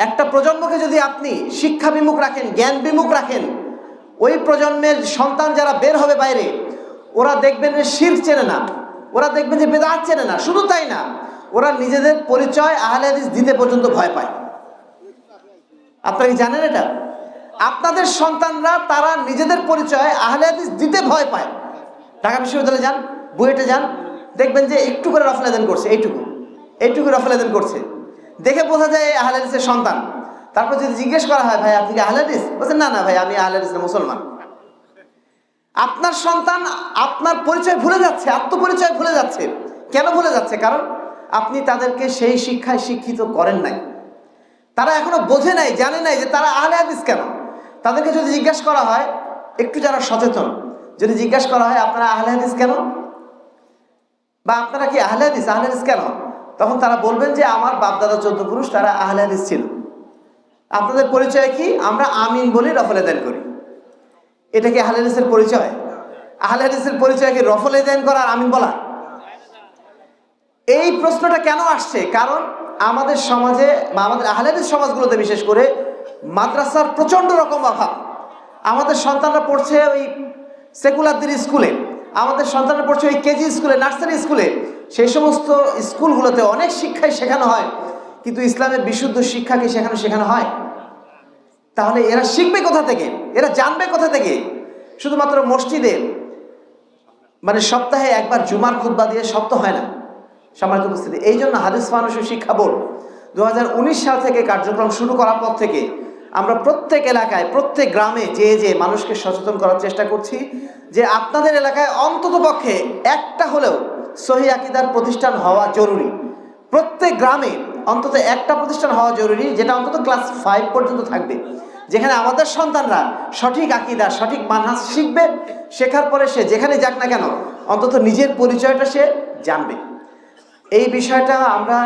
একটা প্রজন্মকে যদি আপনি শিক্ষা বিমুখ রাখেন, জ্ঞান বিমুখ রাখেন, ওই প্রজন্মের সন্তান যারা বের হবে বাইরে, ওরা দেখবেন যে শিরক চেনে না, ওরা দেখবেন যে বেদাত চেনে না। শুধু তাই না, ওরা নিজেদের পরিচয় আহলে হাদিস দিতে পর্যন্ত ভয় পায়। আপনারা কি জানেন এটা? আপনাদের সন্তানরা তারা নিজেদের পরিচয় আহলে হাদিস দিতে ভয় পায়। ঢাকা বিশ্ববিদ্যালয়ে যান, বুয়েটে যান, দেখবেন যে একটু করে রফল আদান করছে, এইটুকু রফল আদান করছে, দেখে বোঝা যায় আহলে হাদিসের সন্তান। তারপর যদি জিজ্ঞেস করা হয়, ভাই আপনি কি আহলে হাদিস? বলছেন না ভাই, আমি আহলে হাদিস না, মুসলমান। আপনার সন্তান আপনার পরিচয় ভুলে যাচ্ছে, আত্মপরিচয় ভুলে যাচ্ছে। কেন ভুলে যাচ্ছে? কারণ আপনি তাদেরকে সেই শিক্ষায় শিক্ষিত করেন নাই। তারা এখনো বোঝে নাই, জানে নাই যে তারা আহলে হাদিস কেন। তাদেরকে যদি জিজ্ঞাসা করা হয়, একটু যারা সচেতন, যদি জিজ্ঞাসা করা হয় আপনারা আহলে হাদিস কেন, বা আপনারা কি আহলে হাদিস কেন, তখন তারা বলবেন যে আমার বাপদাদা 14 পুরুষ তারা আহলে হাদিস ছিল। আপনাদের পরিচয় কি? আমরা আমিন বলি, রফল আদান করি। এটা কি আহলে হাদিসের পরিচয়? আহলে হাদিসের পরিচয় কি রফল আদান করা আর আমিন বলা? এই প্রশ্নটা কেন আসছে? কারণ আমাদের সমাজে বা আমাদের আহলে হাদিস সমাজগুলোতে বিশেষ করে মাদ্রাসার প্রচণ্ড রকম অভাব। আমাদের সন্তানরা পড়ছে ওই সেকুলারদের স্কুলে, আমাদের সন্তানরা পড়ছে ওই কেজি স্কুলে, নার্সারি স্কুলে। সেই সমস্ত স্কুলগুলোতে অনেক শিক্ষাই শেখানো হয়, কিন্তু ইসলামের বিশুদ্ধ শিক্ষা কি সেখানে শেখানো হয়? তাহলে এরা শিখবে কোথা থেকে? এরা জানবে কোথা থেকে? শুধুমাত্র মসজিদে মানে সপ্তাহে একবার জুমার খুতবা দিয়ে সব তো হয় না, সম্মানিত উপস্থিতি। এই জন্য হাদিস ফাউন্ডেশন শিক্ষা বোর্ড 2019 সাল থেকে কার্যক্রম শুরু করার পর থেকে আমরা প্রত্যেক এলাকায়, প্রত্যেক গ্রামে যে মানুষকে সচেতন করার চেষ্টা করছি যে আপনাদের এলাকায় অন্তত পক্ষে একটা হলেও সহিহ আকীদার প্রতিষ্ঠান হওয়া জরুরি। প্রত্যেক গ্রামে অন্তত একটা প্রতিষ্ঠান হওয়া জরুরি, যেটা অন্তত ক্লাস 5 পর্যন্ত থাকবে, যেখানে আমাদের সন্তানরা সঠিক আকীদা, সঠিক মানহাজ শিখবে। শেখার পরে সে যেখানে যাক না কেন অন্তত নিজের পরিচয়টা সে জানবে। এই বিষয়টা আমরা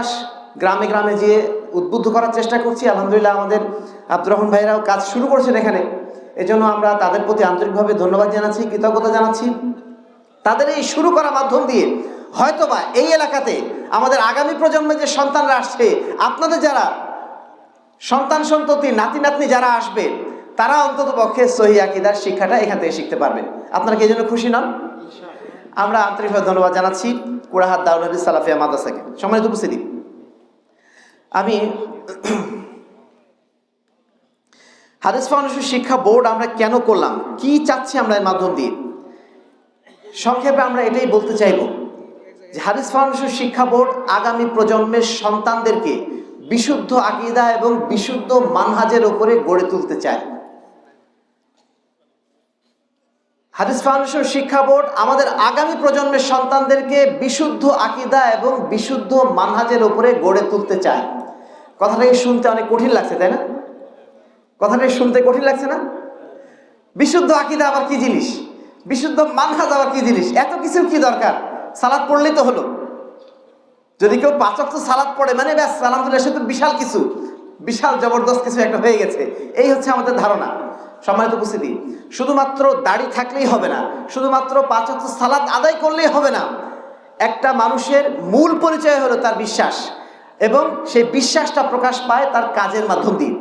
গ্রামে গ্রামে যেয়ে উদ্বুদ্ধ করার চেষ্টা করছি। আলহামদুলিল্লাহ আমাদের আব্দুর রহমান ভাইরাও কাজ শুরু করেছেন এখানে। এজন্য আমরা তাদের প্রতি আন্তরিকভাবে ধন্যবাদ জানাচ্ছি, কৃতজ্ঞতা জানাচ্ছি। তাদের এই শুরু করা মাধ্যম দিয়ে হয়তোবা এই এলাকাতে আমাদের আগামী প্রজন্মের যে সন্তানরা আসছে, আপনাদের যারা সন্তান সন্ততি, নাতি নাতনি যারা আসবে, তারা অন্তত পক্ষে সহিহ আকীদার শিক্ষাটা এখান থেকে শিখতে পারবে। আপনারা কি এই জন্য খুশি নন? আমরা আন্তরিকভাবে ধন্যবাদ জানাচ্ছি কুড়াহাট দারুল হাদিস সালাফিয়া মাদ্রাসাকে। সম্মানিত উপস্থিতি, আমি হাদিস ফাউন্ডেশন শিক্ষা বোর্ড আমরা কেন করলাম, কি চাচ্ছি আমরা এর মাধ্যম দিয়ে, সংক্ষেপে আমরা এটাই বলতে চাইব যে হাদিস ফাউন্ডেশন শিক্ষা বোর্ড আগামী প্রজন্মের সন্তানদেরকে বিশুদ্ধ আকীদা এবং বিশুদ্ধ মানহাজের উপরে গড়ে তুলতে চায়। হাদিস ফাউন্ডেশন শিক্ষা বোর্ড আমাদের আগামী প্রজন্মের সন্তানদেরকে বিশুদ্ধ আকীদা এবং বিশুদ্ধ মানহাজের উপরে গড়ে তুলতে চায়। কথাটাকে শুনতে অনেক কঠিন লাগছে, তাই না? কথাটাকে শুনতে কঠিন লাগছে না? বিশুদ্ধ আকীদা আবার কি জিনিস, বিশুদ্ধ মানহাজ আবার কি জিনিস, এত কিছু কি দরকার? সালাত পড়লেই তো হলো। যদি কেউ 5 ওয়াক্ত সালাত পড়ে মানে ব্যাস আলহামদুলিল্লাহ, সে তো বিশাল কিছু, বিশাল জবরদস্ত কিছু একটা হয়ে গেছে। এই হচ্ছে আমাদের ধারণা। সম্মানিত উপস্থিতি, শুধুমাত্র দাড়ি থাকলেই হবে না, শুধুমাত্র 5 ওয়াক্ত সালাত আদায় করলেই হবে না। একটা মানুষের মূল পরিচয় হলো তার বিশ্বাস, এবং সেই বিশ্বাসটা প্রকাশ পায় তার কাজের মাধ্যম দিয়ে।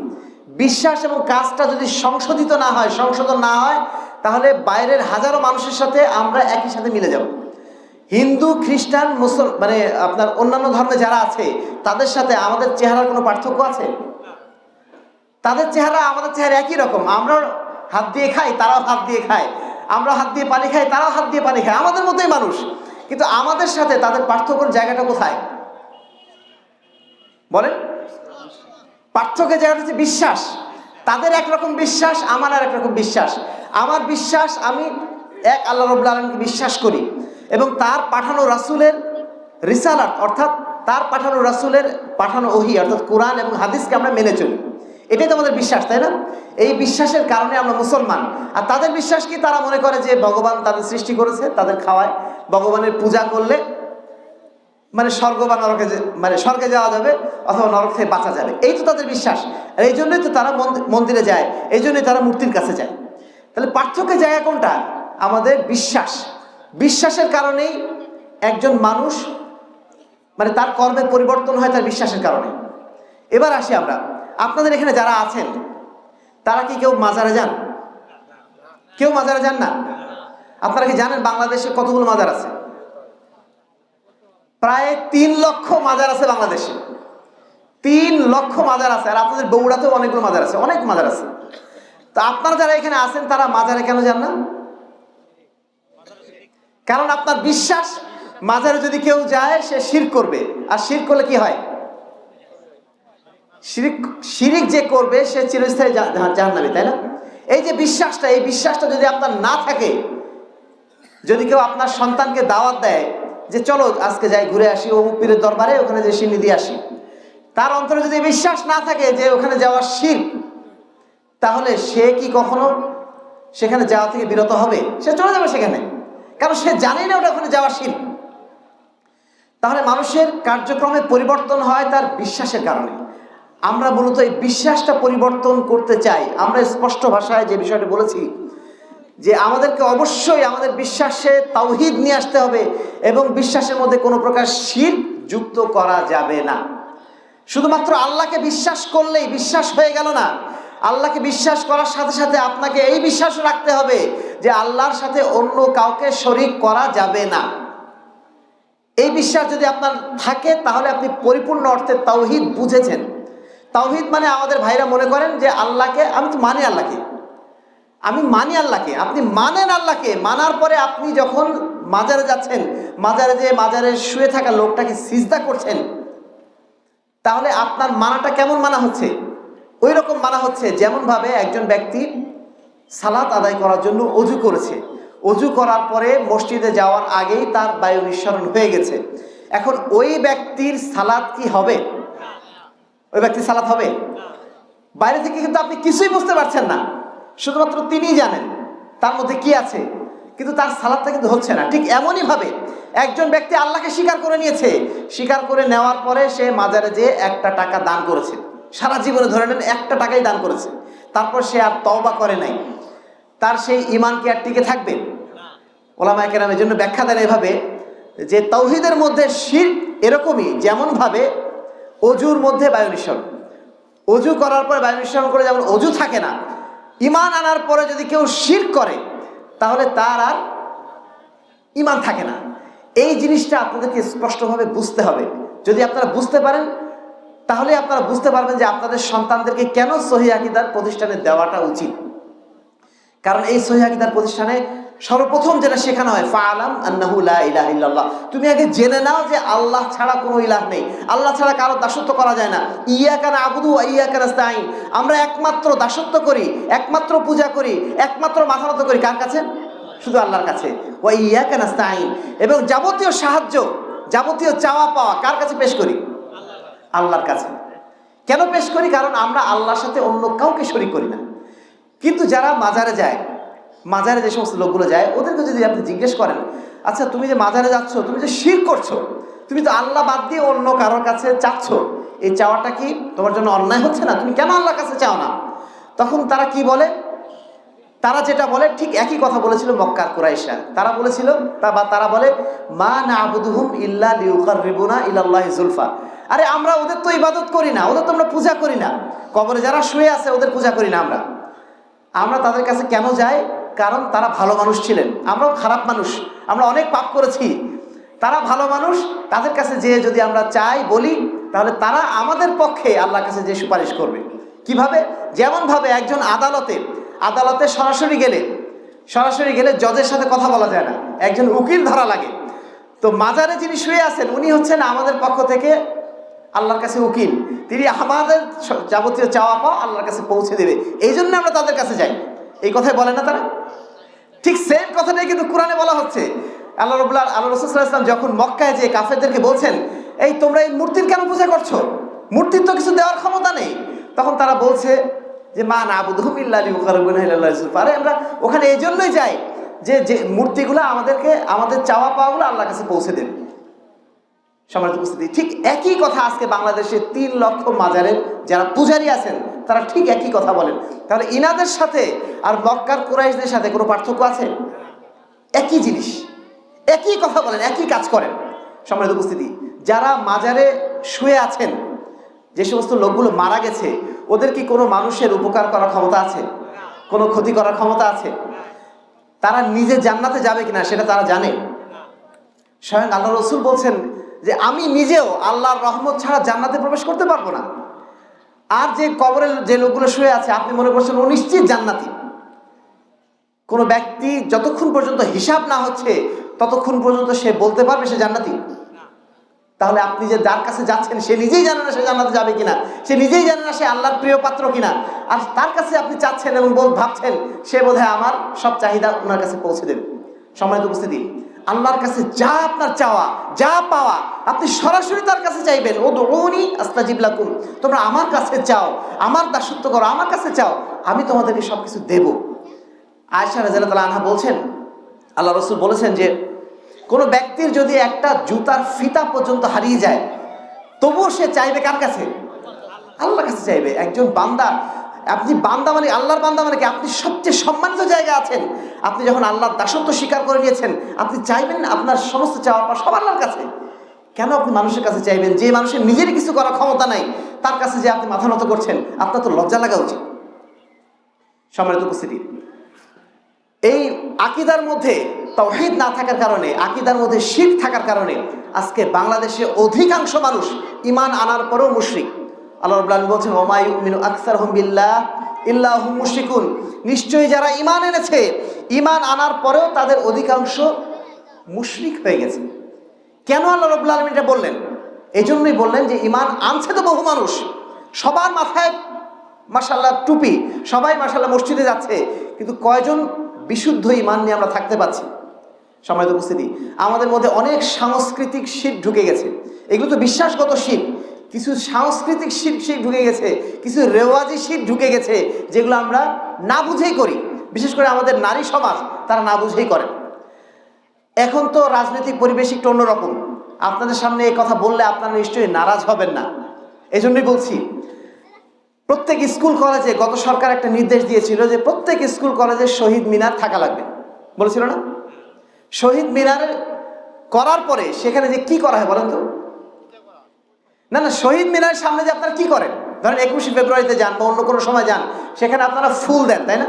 বিশ্বাস এবং কাজটা যদি সংশোধন না হয়, তাহলে বাইরের হাজারো মানুষের সাথে আমরা একই সাথে মিলে যাব। হিন্দু, খ্রিস্টান, মানে আপনার অন্যান্য ধর্মে যারা আছে, তাদের সাথে আমাদের চেহারার কোনো পার্থক্য আছে? তাদের চেহারা আমাদের চেহারা একই রকম। আমরা হাত দিয়ে খাই, তারাও হাত দিয়ে খায়। আমরা হাত দিয়ে পানি খাই, তারাও হাত দিয়ে পানি খায়। আমাদের মতোই মানুষ, কিন্তু আমাদের সাথে তাদের পার্থক্যের জায়গাটা কোথায় বলেন? পার্থক্যের জায়গাটা হচ্ছে বিশ্বাস। তাদের একরকম বিশ্বাস, আমার আর একরকম বিশ্বাস। আমার বিশ্বাস, আমি এক আল্লাহ রাব্বুল আলামিনকে বিশ্বাস করি এবং তার পাঠানো রাসূলের রিসালাত, অর্থাৎ তার পাঠানো রাসূলের পাঠানো ওহী অর্থাৎ কোরআন এবং হাদিসকে আমরা মেনে চলি। এটাই তো আমাদের বিশ্বাস, তাই না? এই বিশ্বাসের কারণে আমরা মুসলমান। আর তাদের বিশ্বাস কি? তারা মনে করে যে ভগবান তাদের সৃষ্টি করেছে, তাদের খাওয়ায়, ভগবানের পূজা করলে মানে স্বর্গ বা নরকে, মানে স্বর্গে যাওয়া যাবে অথবা নরক থেকে বাঁচা যাবে। এই তো তাদের বিশ্বাস। আর এই জন্যই তো তারা মন্দিরে যায়, এই জন্যই তারা মূর্তির কাছে যায়। তাহলে পার্থক্যের জায়গা কোনটা? আমাদের বিশ্বাস। বিশ্বাসের কারণেই একজন মানুষ মানে তার কর্মের পরিবর্তন হয় তার বিশ্বাসের কারণে। এবার আসি আমরা, আপনাদের এখানে যারা আছেন তারা কি কেউ মাজারে যান? কেউ মাজারে যান না? আপনারা কি জানেন বাংলাদেশে কতগুলো মাজার আছে? প্রায় 3 লক্ষ মাজার আছে বাংলাদেশে। 3 লক্ষ মাজার আছে। আর আপনাদের বগুড়াতেও অনেকগুলো মাজার আছে, অনেক মাজার আছে। তো আপনারা যারা এখানে আছেন তারা মাজারে কেন যান না? কারণ আপনার বিশ্বাস মাজারে যদি কেউ যায় সে শিরক করবে, আর শিরক করলে কি হয়? শিরিক যে করবে সে চিরস্থায়ী জাহান্নামী, তাই না? এই যে বিশ্বাসটা, এই বিশ্বাসটা যদি আপনার না থাকে, যদি কেউ আপনার সন্তানকে দাওয়াত দেয় যে চলো আজকে যাই ঘুরে আসি অমুক পীরের দরবারে, ওখানে যে সিন্নি দিয়ে আসি, তার অন্তরে যদি বিশ্বাস না থাকে যে ওখানে যাওয়ার শিরক, তাহলে সে কি কখনো সেখানে যাওয়া থেকে বিরত হবে? সে চলে যাবে সেখানে, কারণ সে জানেই না ওটা ওখানে যাওয়ার শিরক। তাহলে মানুষের কার্যক্রমে পরিবর্তন হয় তার বিশ্বাসের কারণে। আমরা মূলত এই বিশ্বাসটা পরিবর্তন করতে চাই। আমরা স্পষ্ট ভাষায় যে বিষয়টা বলেছি যে আমাদেরকে অবশ্যই আমাদের বিশ্বাসে তাওহীদ নিয়ে আসতে হবে এবং বিশ্বাসের মধ্যে কোনো প্রকার শিরক যুক্ত করা যাবে না। শুধুমাত্র আল্লাহকে বিশ্বাস করলেই বিশ্বাস হয়ে গেল না। আল্লাহকে বিশ্বাস করার সাথে সাথে আপনাকে এই বিশ্বাস রাখতে হবে যে আল্লাহর সাথে অন্য কাউকে শরীক করা যাবে না। এই বিশ্বাস যদি আপনার থাকে তাহলে আপনি পরিপূর্ণ অর্থে তাওহীদ বুঝেছেন। তাওহীদ মানে আমাদের ভাইরা মনে করেন যে আল্লাহকে আমি তো মানি, আল্লাহকে আমি মানি, আল্লাহকে আপনি মানেন। আল্লাহকে মানার পরে আপনি যখন মাজারে যাচ্ছেন, মাজারে যে মাজারে শুয়ে থাকা লোকটাকে সিজদা করছেন, তাহলে আপনার মানাটা কেমন মানা হচ্ছে? ওই রকম মানা হচ্ছে যেমনভাবে একজন ব্যক্তি সালাত আদায় করার জন্য অজু করেছে, অজু করার পরে মসজিদে যাওয়ার আগেই তার বায়ু নিঃসরণ হয়ে গেছে। এখন ওই ব্যক্তির সালাত কি হবে? ওই ব্যক্তির সালাত হবে? বাইরে থেকে কিন্তু আপনি কিছুই বুঝতে পারছেন না, শুধুমাত্র তিনিই জানেন তার মধ্যে কি আছে, কিন্তু তার সালাতটা কিন্তু হচ্ছে না। ঠিক এমনই ভাবে একজন ব্যক্তি আল্লাহকে স্বীকার করে নিয়েছে, স্বীকার করে নেওয়ার পরে সে মাজারে যেয়ে 1টা টাকা দান করেছে, সারা জীবনে ধরে নেন 1টা টাকাই দান করেছে, তারপর সে আর তওবা করে নাই, তার সেই ঈমান কি আর টিকে থাকবে? ওলামায়ে কেরামের জন্য ব্যাখ্যা দেন এভাবে যে তাওহীদের মধ্যে শিরক এরকমই, যেমনভাবে অজুর মধ্যে বায়ু নিঃসরণ, অজু করার পরে বায়ু নিঃসরণ করে যেমন অজু থাকে না, ঈমান আনার পরে যদি কেউ শিরক করে তাহলে তার আর ঈমান থাকে না। এই জিনিসটা আপনাদেরকে স্পষ্টভাবে বুঝতে হবে। যদি আপনারা বুঝতে পারেন তাহলে আপনারা বুঝতে পারবেন যে আপনাদের সন্তানদেরকে কেন সহিহ আকীদার প্রতিষ্ঠানে দেওয়াটা উচিত। কারণ এই সহিহ আকীদার প্রতিষ্ঠানে সর্বপ্রথম যেটা শেখানো হয় ফাআলাম আন্নাহু লা ইলাহা ইল্লাল্লাহ, তুমি আগে জেনে নাও যে আল্লাহ ছাড়া কোনো ইলাহ নেই, আল্লাহ ছাড়া কারো দাসত্ব করা যায় না। ইয়াকা না'বুদু ওয়া ইয়াকা নাস্তাঈন, আমরা একমাত্র দাসত্ব করি, একমাত্র পূজা করি, একমাত্র মাথা নত করি কার কাছে? শুধু আল্লাহর কাছে। ওয়া ইয়াকা নাস্তাঈন, এবং যাবতীয় সাহায্য, যাবতীয় চাওয়া পাওয়া কার কাছে পেশ করি? আল্লাহর কাছে। কেন পেশ করি? কারণ আমরা আল্লাহর সাথে অন্য কাউকে শরীক করি না। কিন্তু যারা মাজারে যায়, মাজারে যে সমস্ত লোকগুলো যায়, ওদেরকে যদি আপনি জিজ্ঞেস করেন, আচ্ছা তুমি যে মাজারে যাচ্ছ, তুমি যে শিরক করছো, তুমি তো আল্লাহ বাদ দিয়ে অন্য কারোর কাছে চাচ্ছ, এই চাওয়াটা কি তোমার জন্য অন্যায় হচ্ছে না? তুমি কেন আল্লাহর কাছে চাও না? তখন তারা কি বলে? তারা যেটা বলে ঠিক একই কথা বলেছিল মক্কার কুরাইশরা। তারা বলেছিল তারা বলে মা না'বুদুহুম ইল্লা লিয়ুকাররিবুনা ইলাল্লাহি যুলফা, আরে আমরা ওদের তো ইবাদত করি না, ওদের তো আমরা পূজা করি না, কবরে যারা শুয়ে আছে ওদের পূজা করি না, আমরা তাদের কাছে কেন যাই? কারণ তারা ভালো মানুষ ছিলেন, আমরাও খারাপ মানুষ, আমরা অনেক পাপ করেছি, তারা ভালো মানুষ, তাদের কাছে যেয়ে যদি আমরা চাই বলি তাহলে তারা আমাদের পক্ষে আল্লাহর কাছে যে সুপারিশ করবে। কিভাবে? যেমনভাবে একজন আদালতে সরাসরি গেলে জজের সাথে কথা বলা যায় না, একজন উকিল ধরা লাগে। তো মাজারে যিনি শুয়ে আছেন উনি হচ্ছেন আমাদের পক্ষ থেকে আল্লাহর কাছে উকিল, তিনি আমাদের যাবতীয় চাওয়া পাওয়া আল্লাহর কাছে পৌঁছে দেবে, এই জন্য আমরা তাদের কাছে যাই। এই কথাই বলে না তারা? ঠিক সেম কথাটাই কিন্তু কোরআনে বলা হচ্ছে। আল্লাহ রাসূল সাল্লাল্লাহু আলাইহি ওয়াসাল্লাম যখন মক্কায় যে কাফেরদেরকে বলছেন, এই তোমরা এই মূর্তির কেন পূজা করছো, মূর্তির তো কিছু দেওয়ার ক্ষমতা নেই, তখন তারা বলছে যে মা না'বুদুহুম ইল্লা লিয়ুকাররিবুনা ইলাল্লাহি যুলফা, আরে আমরা ওখানে এই জন্যই যাই যে মূর্তিগুলো আমাদের চাওয়া পাওয়াগুলো আল্লাহর কাছে পৌঁছে দেবে। সম্মানিত উপস্থিতি, ঠিক একই কথা আজকে বাংলাদেশে 3 লক্ষ মাজারের যারা পূজারী আছেন তারা ঠিক একই কথা বলেন। তাহলে ইনাদের সাথে আর মক্কার কুরাইশদের সাথে কোনো পার্থক্য আছে? একই জিনিস, একই কথা বলেন, একই কাজ করেন। সম্মানিত উপস্থিতি, যারা মাজারে শুয়ে আছেন, যে সমস্ত লোকগুলো মারা গেছে, ওদের কি কোনো মানুষের উপকার করার ক্ষমতা আছে? কোনো ক্ষতি করার ক্ষমতা আছে? তারা নিজে জান্নাতে যাবে কিনা সেটা তারা জানে? স্বয়ং আল্লাহ রসুল বলছেন যে আমি নিজেও আল্লাহর রহমত ছাড়া জান্নাতে প্রবেশ করতে পারবো না। আর যে কবরের যে লোকগুলো শুয়ে আছে, আপনি মনে করছেন ও নিশ্চিত জান্নাতি। কোনো ব্যক্তি যতক্ষণ পর্যন্ত হিসাব না হচ্ছে ততক্ষণ পর্যন্ত সে বলতে পারবে সে জান্নাতি? তাহলে আপনি যে যার কাছে যাচ্ছেন সে নিজেই জানে না সে জান্নাতে যাবে কিনা, সে নিজেই জানে না সে আল্লাহর প্রিয় পাত্র কিনা, আর তার কাছে আপনি চাচ্ছেন এবং ভাবছেন সে বোধহয় আমার সব চাহিদা ওনার কাছে পৌঁছে দেবে। সম্মানিত উপস্থিতি, আল্লাহর কাছে যা আপনার চাওয়া, যা পাওয়া, আপনি সরাসরি তার কাছে চাইবেন। উদউনি আস্তাজিব লাকুম, তোমরা আমার কাছে চাও, আমার দাসত্ব করো, আমার কাছে চাও, আমি তোমাদেরকে সব কিছু দেব। আয়েশা রাদিয়াল্লাহু তাআলা আনহা বলছেন, আল্লাহ রসুল বলেছেন যে কোনো ব্যক্তির যদি একটা জুতার ফিতা পর্যন্ত হারিয়ে যায় তবুও সে চাইবে কার কাছে? আল্লাহর কাছে চাইবে। একজন বান্দা, আপনি বান্দা মানে আল্লাহর বান্দা মানে কি? আপনি সবচেয়ে সম্মানিত জায়গা আছেন। আপনি যখন আল্লাহর দাসত্ব স্বীকার করে নিয়েছেন, আপনি চাইবেন আপনার সমস্ত চাওয়া পাওয়া সব আল্লাহর কাছে। কেন আপনি মানুষের কাছে চাইবেন? যে মানুষের নিজের কিছু করার ক্ষমতা নাই তার কাছে যে আপনি মাথা নত করছেন, আপনার তো লজ্জা লাগা উচিত। সম্মানিত উপস্থিতি, এই আকীদার মধ্যে তাওহীদ না থাকার কারণে, আকীদার মধ্যে শিরক থাকার কারণে আজকে বাংলাদেশে অধিকাংশ মানুষ ঈমান আনার পরেও মুশরিক। আল্লাহ রাব্বুল আলামিন বলছেন ওয়া মা ইউমিনু আকসারহুম বিল্লাহ ইল্লা হুম মুশরিকুন, নিশ্চয়ই যারা ঈমান এনেছে ঈমান আনার পরেও তাদের অধিকাংশ মুশরিক হয়ে গেছে। কেন আল্লাহ রাব্বুল আলামিন এটা বললেন? এই জন্যই বললেন যে ঈমান আনছে তো বহু মানুষ, সবার মাথায় মাশাআল্লাহ টুপি, সবাই মাশাআল্লাহ মসজিদে যাচ্ছে, কিন্তু কয়জন বিশুদ্ধ ঈমান নিয়ে আমরা থাকতে পারছি? সম্মানিত উপস্থিতি, আমাদের মধ্যে অনেক সাংস্কৃতিক শিরক ঢুকে গেছে। এগুলো তো বিশ্বাসগত শিরক, কিছু সাংস্কৃতিক শিরক ঢুকে গেছে, কিছু রেওয়াজি শিরক ঢুকে গেছে, যেগুলো আমরা না বুঝেই করি। বিশেষ করে আমাদের নারী সমাজ তারা না বুঝেই করে। এখন তো রাজনৈতিক পরিবেশ একটু অন্যরকম, আপনাদের সামনে এই কথা বললে আপনারা নিশ্চয়ই নারাজ হবেন না। এই জন্যই বলছি, প্রত্যেক স্কুল কলেজে গত সরকার একটা নির্দেশ দিয়েছিল যে প্রত্যেক স্কুল কলেজে শহীদ মিনার থাকা লাগবে, বলেছিল না? শহীদ মিনার করার পরে সেখানে যে কি করা হয় বলেন তো? না না, শহীদ মিনারের সামনে যে আপনারা কি করেন? ধরেন 21শে ফেব্রুয়ারিতে যান বা অন্য কোনো সময় যান, সেখানে আপনারা ফুল দেন, তাই না?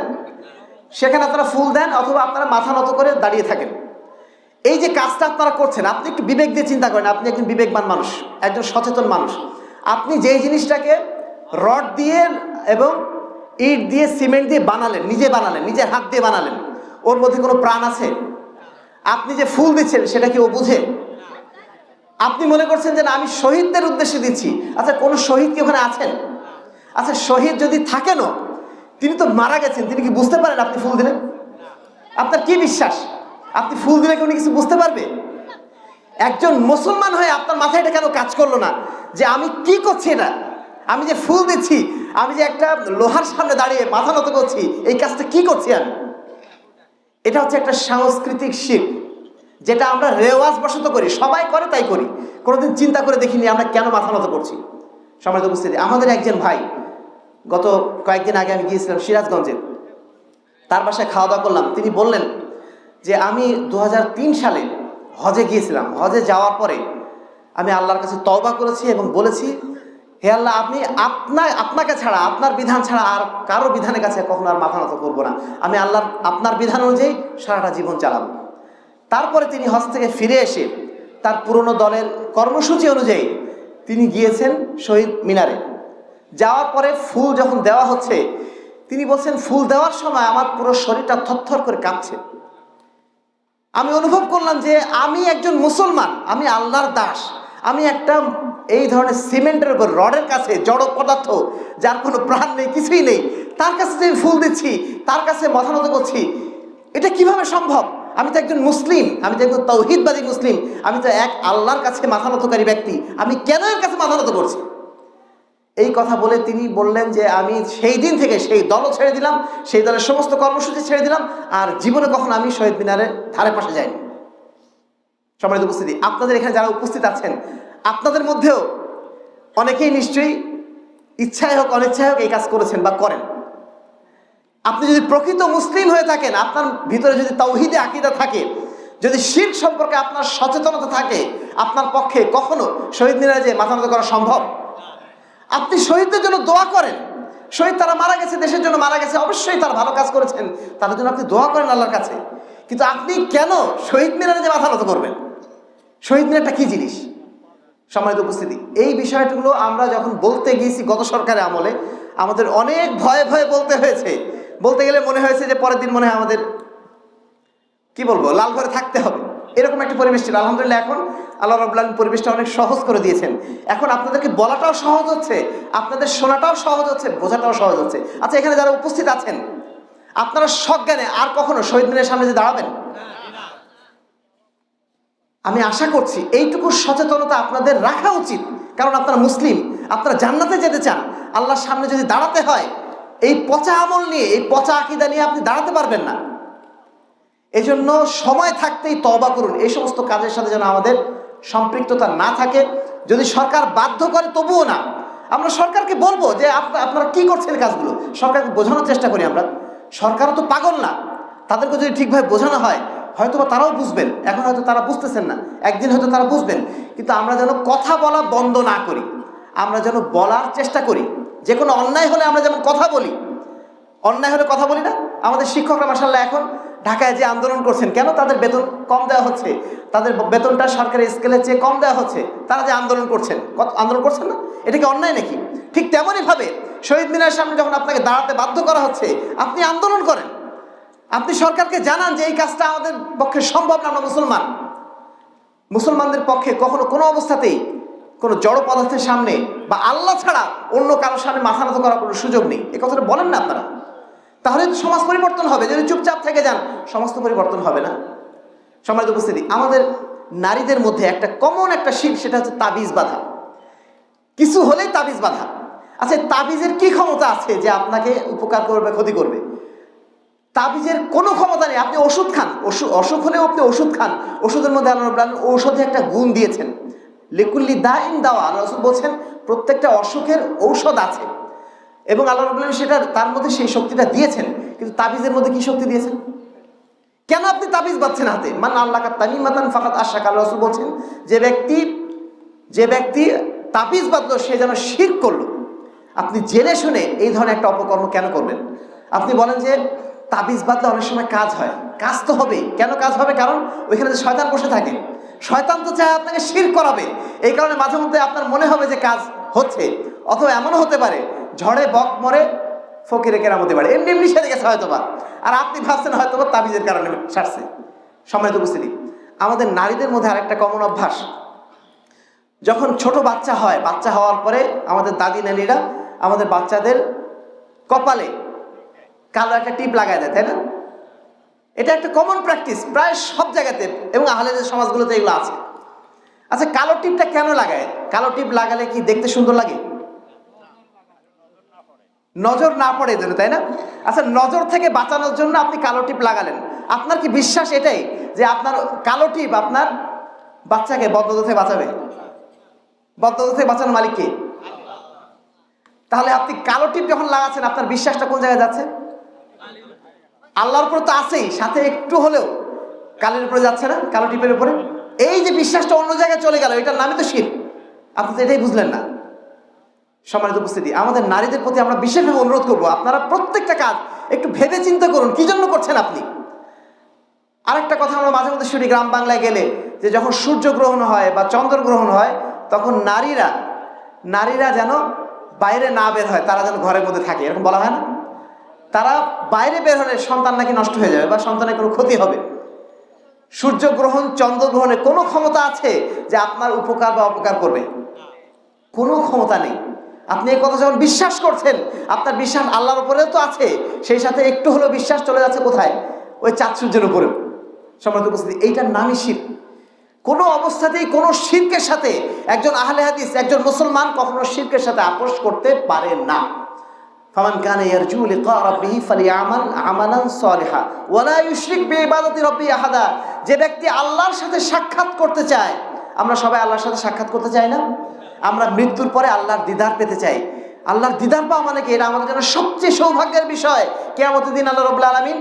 সেখানে আপনারা ফুল দেন অথবা আপনারা মাথা নত করে দাঁড়িয়ে থাকেন। এই যে কাজটা আপনারা করছেন, আপনি একটু বিবেক দিয়ে চিন্তা করেন। আপনি একজন বিবেকবান মানুষ, একজন সচেতন মানুষ। আপনি যেই জিনিসটাকে রড দিয়ে এবং ইট দিয়ে সিমেন্ট দিয়ে বানালেন, নিজে বানালেন, নিজের হাত দিয়ে বানালেন, ওর মধ্যে কোনো প্রাণ আছে? আপনি যে ফুল দিচ্ছেন সেটা কি ও বুঝে? আপনি মনে করছেন যে না আমি শহীদদের উদ্দেশ্যে দিচ্ছি। আচ্ছা, কোনো শহীদ কি ওখানে আছেন? আচ্ছা, শহীদ যদি থাকেনও, তিনি তো মারা গেছেন, তিনি কি বুঝতে পারেন আপনি ফুল দিলেন? আপনার কি বিশ্বাস আপনি ফুল দিলে কি উনি কিছু বুঝতে পারবে? একজন মুসলমান হয়ে আপনার মাথায় এটা কেন কাজ করলো না যে আমি কি করছি? এটা আমি যে ফুল দিচ্ছি, আমি যে একটা লোহার সামনে দাঁড়িয়ে মাথা নত করছি, এই কাজটা কি করছি আমি? এটা হচ্ছে একটা সাংস্কৃতিক শিরক, যেটা আমরা রেওয়াজ বশত করি, সবাই করে তাই করি, কোনোদিন চিন্তা করে দেখিনি আমরা কেন মাথা নত করছি। সম্মানিত উপস্থিতি, আমাদের একজন ভাই, গত কয়েকদিন আগে আমি গিয়েছিলাম সিরাজগঞ্জে, তার বাসায় খাওয়া দাওয়া করলাম। তিনি বললেন যে আমি 2003 সালে হজে গিয়েছিলাম। হজে যাওয়ার পরে আমি আল্লাহর কাছে তওবা করেছি এবং বলেছি, হে আল্লাহ, আপনি আপনাকে ছাড়া, আপনার বিধান ছাড়া আর কারো বিধানের কাছে কখনো আর মাথা নত করবো না। আমি আপনার বিধান অনুযায়ী সারাটা জীবন চালাবো। তারপরে তিনি হজ থেকে ফিরে এসে তার পুরনো দলের কর্মসূচি অনুযায়ী তিনি গিয়েছেন শহীদ মিনারে। যাওয়ার পরে ফুল যখন দেওয়া হচ্ছে, তিনি বলছেন ফুল দেওয়ার সময় আমার পুরো শরীরটা থরথর করে কাঁপছে। আমি অনুভব করলাম যে আমি একজন মুসলমান, আমি আল্লাহর দাস, আমি একটা এই ধরনের সিমেন্টের উপর, রডের কাছে, জড় পদার্থ যার কোনো প্রাণ নেই, কিছুই নেই, তার কাছে যে ফুল দিচ্ছি, তার কাছে মাথা নত করছি, এটা কিভাবে সম্ভব? আমি তো একজন মুসলিম, আমি তো একজন তাওহীদবাদী মুসলিম, আমি তো এক আল্লাহর কাছে মাথা নতকারী ব্যক্তি, আমি কেন এর কাছে মাথা নত করছি? এই কথা বলে তিনি বললেন যে আমি সেই দিন থেকে সেই দলও ছেড়ে দিলাম, সেই দলের সমস্ত কর্মসূচি ছেড়ে দিলাম, আর জীবনে কখনো আমি শহীদ মিনারের ধারে পাশে যাইনি। সম্মানিত উপস্থিতি, আপনাদের এখানে যারা উপস্থিত আছেন, আপনাদের মধ্যেও অনেকেই নিশ্চয়ই ইচ্ছায় হোক অনিচ্ছায় হোক এই কাজ করেছেন বা করেন। আপনি যদি প্রকৃত মুসলিম হয়ে থাকেন, আপনার ভিতরে যদি তাওহীদে আকীদা থাকে, যদি শিরক সম্পর্কে আপনার সচেতনতা থাকে, আপনার পক্ষে কখনো শহীদ মিনারে যে মাথা নত করা সম্ভব? আপনি শহীদদের জন্য দোয়া করেন, শহীদ তারা মারা গেছে, দেশের জন্য মারা গেছে, অবশ্যই তারা ভালো কাজ করেছেন, তাদের জন্য আপনি দোয়া করেন আল্লাহর কাছে। কিন্তু আপনি কেন শহীদ মিনারে যে মাথা নত করবেন? শহীদ মিনারটা কি জিনিস? সম্মানিত উপস্থিতি, এই বিষয়গুলো আমরা যখন বলতে গিয়েছি গত সরকারের আমলে, আমাদের অনেক ভয়ে ভয়ে বলতে হয়েছে। বলতে গেলে মনে হয়েছে যে পরের দিন মনে হয় আমাদের কি বলবো, লাল ঘরে থাকতে হবে, এরকম একটা পরিবেশ ছিল। আলহামদুলিল্লাহ এখন আল্লাহ রাব্বুল আলামিন পরিবেশটা অনেক সহজ করে দিয়েছেন। এখন আপনাদেরকে বলাটাও সহজ হচ্ছে, আপনাদের শোনাটাও সহজ হচ্ছে, বোঝাটাও সহজ হচ্ছে। আচ্ছা, এখানে যারা উপস্থিত আছেন, আপনারা সজ্ঞানে আর কখনো শহীদ মিনারের সামনে যে দাঁড়াবেন? আমি আশা করছি এইটুকু সচেতনতা আপনাদের রাখা উচিত, কারণ আপনারা মুসলিম, আপনারা জান্নাতে যেতে চান। আল্লাহর সামনে যদি দাঁড়াতে হয়, এই পচা আমল নিয়ে, এই পচা আকীদা নিয়ে আপনি দাঁড়াতে পারবেন না। এই জন্য সময় থাকতেই তওবা করুন, এই সমস্ত কাজের সাথে যেন আমাদের সম্পৃক্ততা না থাকে। যদি সরকার বাধ্য করে তবুও না, আমরা সরকারকে বলবো যে আপনারা কি করছেন কাজগুলো, সরকারকে বোঝানোর চেষ্টা করি আমরা। সরকারও তো পাগল না, তাদেরকে যদি ঠিকভাবে বোঝানো হয় হয়তো বা তারাও বুঝবেন। এখন হয়তো তারা বুঝতেছেন না, একদিন হয়তো তারা বুঝবেন। কিন্তু আমরা যেন কথা বলা বন্ধ না করি, আমরা যেন বলার চেষ্টা করি। যে কোনো অন্যায় হলে আমরা যেমন কথা বলি, অন্যায় হলে কথা বলি না। আমাদের শিক্ষকরা মাশাআল্লাহ এখন ঢাকায় যে আন্দোলন করছেন, কেন? তাদের বেতন কম দেওয়া হচ্ছে, তাদের বেতনটা সরকারি স্কেলের চেয়ে কম দেওয়া হচ্ছে, তারা যে আন্দোলন করছেন, আন্দোলন করছেন না, এটা কি অন্যায় নাকি? ঠিক তেমনইভাবে শহীদ মিনারের সামনে যখন আপনাকে দাঁড়াতে বাধ্য করা হচ্ছে, আপনি আন্দোলন করেন, আপনি সরকারকে জানান যে এই কাজটা আমাদের পক্ষে সম্ভব না। আমরা মুসলমান, মুসলমানদের পক্ষে কখনো কোনো অবস্থাতেই কোনো জড় পদার্থের সামনে বা আল্লাহ ছাড়া অন্য কারোর সামনে মাথা নত করার কোনো সুযোগ নেই। এ কথাটা বলেন না আপনারা, তাহলে তো সমাজ পরিবর্তন হবে। যদি চুপচাপ থেকে যান, সমাজ তো পরিবর্তন হবে না। সম্মানিত উপস্থিতি, আমাদের নারীদের মধ্যে একটা কমন একটা শিল্প, সেটা হচ্ছে তাবিজ বাঁধা। কিছু হলেই তাবিজ বাঁধা। আচ্ছা, তাবিজের কি ক্ষমতা আছে যে আপনাকে উপকার করবে, ক্ষতি করবে? তাবিজের কোনো ক্ষমতা নেই। আপনি ওষুধ খান, অসুখ হলেও আপনি ওষুধ খান, ওষুধের মধ্যে আল্লাহ রাব্বুল আলামিন ঔষধে একটা গুণ দিয়েছেন। লিকুল্লি দাইন দাওয়া, আল্লাহ রাসূল বলছেন প্রত্যেকটা অসুখের ঔষধ আছে, এবং আল্লাহ রাব্বুল আলামিন সেটা তার মধ্যে সেই শক্তিটা দিয়েছেন। কিন্তু তাবিজের মধ্যে কি শক্তি দিয়েছেন? কেন আপনি তাবিজ বাঁধছেন হাতে? মান আল্লাকা তামিমাতান ফাকাদ আশরাকা, আল্লাহ রাসূল বলছেন যে ব্যক্তি তাবিজ বাঁধলো সে যেন শিরক করলো। আপনি জেনে শুনে এই ধরনের একটা অপকর্ম কেন করবেন? আপনি বলেন যে তাবিজ বাঁধলে অনেক সময় কাজ হয়, কাজ তো হবে। কেন কাজ হবে? কারণ ওইখানে যে শয়তান বসে থাকে, শয়তান তো চায় আপনাকে শিরক করাবে। এই কারণে মাঝে মধ্যে আপনার মনে হবে যে কাজ হচ্ছে, অথবা এমনও হতে পারে ঝড়ে বক মরে ফকিরে কেরামতি বাড়ে, এমনি এমনি সেরে গেছে হয়তোবা, আর আপনি ভাবছেন হয়তোবা তাবিজের কারণে সারছে। সম্মানিত উপস্থিতি, আমাদের নারীদের মধ্যে আরেকটা কমন অভ্যাস, যখন ছোট বাচ্চা হয়, বাচ্চা হওয়ার পরে আমাদের দাদি নানিরা আমাদের বাচ্চাদের কপালে কালো একটা টিপ লাগায় দেয়, তাই না? এটা একটা কমন প্র্যাকটিস প্রায় সব জায়গাতে, এবং আহলেদের সমাজগুলোতে এগুলো আছে। আচ্ছা, কালো টিপটা কেন লাগায়? কালো টিপ লাগালে কি দেখতে সুন্দর লাগে? নজর না পড়ে জন্য, তাই না? আচ্ছা, নজর থেকে বাঁচানোর জন্য আপনি কালো টিপ লাগালেন। আপনার কি বিশ্বাস এটাই যে আপনার কালো টিপ আপনার বাচ্চাকে বদনজর থেকে বাঁচাবে? বদনজর থেকে বাঁচানোর মালিক কে? তাহলে আপনি কালো টিপ যখন লাগাচ্ছেন, আপনার বিশ্বাসটা কোন জায়গায় যাচ্ছে? আল্লাহর উপর তো আছেই, সাথে একটু হলেও কালের উপরে যাচ্ছে না, কালো টিপের উপরে। এই যে বিশ্বাসটা অন্য জায়গায় চলে গেল, এটার নামই তো শিরক। আপনি তো এটাই বুঝলেন না। সম্মানিত উপস্থিতি, আমাদের নারীদের প্রতি আমরা বিশেষভাবে অনুরোধ করবো, আপনারা প্রত্যেকটা কাজ একটু ভেবে চিন্তা করুন কি জন্য করছেন আপনি। আরেকটা কথা আমরা মাঝে মধ্যে শুনি গ্রাম বাংলায় গেলে, যে যখন সূর্যগ্রহণ হয় বা চন্দ্রগ্রহণ হয়, তখন নারীরা যেন বাইরে না বের হয়, তারা যেন ঘরের মধ্যে থাকে, এরকম বলা হয় না? তারা বাইরে বের হলে সন্তান নাকি নষ্ট হয়ে যাবে বা সন্তানের কোনো ক্ষতি হবে। সূর্যগ্রহণ চন্দ্রগ্রহণের কোনো ক্ষমতা আছে যে আপনার উপকার বা অপকার করবে? কোনো ক্ষমতা নেই। আপনি এই কথা যখন বিশ্বাস করছেন, আপনার বিশ্বাস আল্লাহর উপরেও তো আছে, সেই সাথে একটু হলেও বিশ্বাস চলে যাচ্ছে কোথায়? ওই চাঁদ সূর্যের উপরেও। সম্মানিত উপস্থিতি, এইটার নামই শিরক। কোনো অবস্থাতেই কোনো শিরকের সাথে একজন আহলে হাদিস, একজন মুসলমান কখনো শিরকের সাথে আপোষ করতে পারে না। ফামান কানা ইয়ারজু লিকা রাব্বিহি ফালিয়ামাল আমালান সালিহা ওয়া লা ইউশরিক বিইবাদাতি রাব্বিহি আহাদা। যে ব্যক্তি আল্লাহর সাথে সাক্ষাৎ করতে চায়, আমরা সবাই আল্লাহর সাথে সাক্ষাৎ করতে চাই না? আমরা মৃত্যুর পরে আল্লাহর দিদার পেতে চাই। আল্লাহর দিদার পাওয়া মানে কি? এটা আমাদের জন্য সবচেয়ে সৌভাগ্যের বিষয়। কিয়ামতের দিন আল্লাহ রাব্বুল আলামিন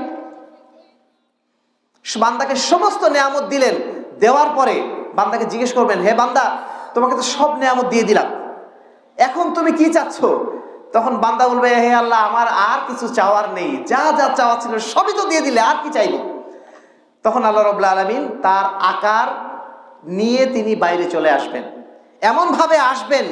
বান্দাকে সমস্ত নেয়ামত দিলেন, দেওয়ার পরে বান্দাকে জিজ্ঞেস করবেন, হে বান্দা, তোমাকে তো সব নেয়ামত দিয়ে দিলাম, এখন তুমি কি চাচ্ছ? তখন বান্দা বলবে, হে আল্লাহ, আমার আর কিছু চাওয়ার নেই, যা যা চাওয়া ছিল সবই তো দিয়ে দিলে, আর কি চাইব? তখন আল্লাহ রাব্বুল আলামিন তার আকার নিয়ে তিনি বাইরে চলে আসবেন। এমনভাবে আসবেন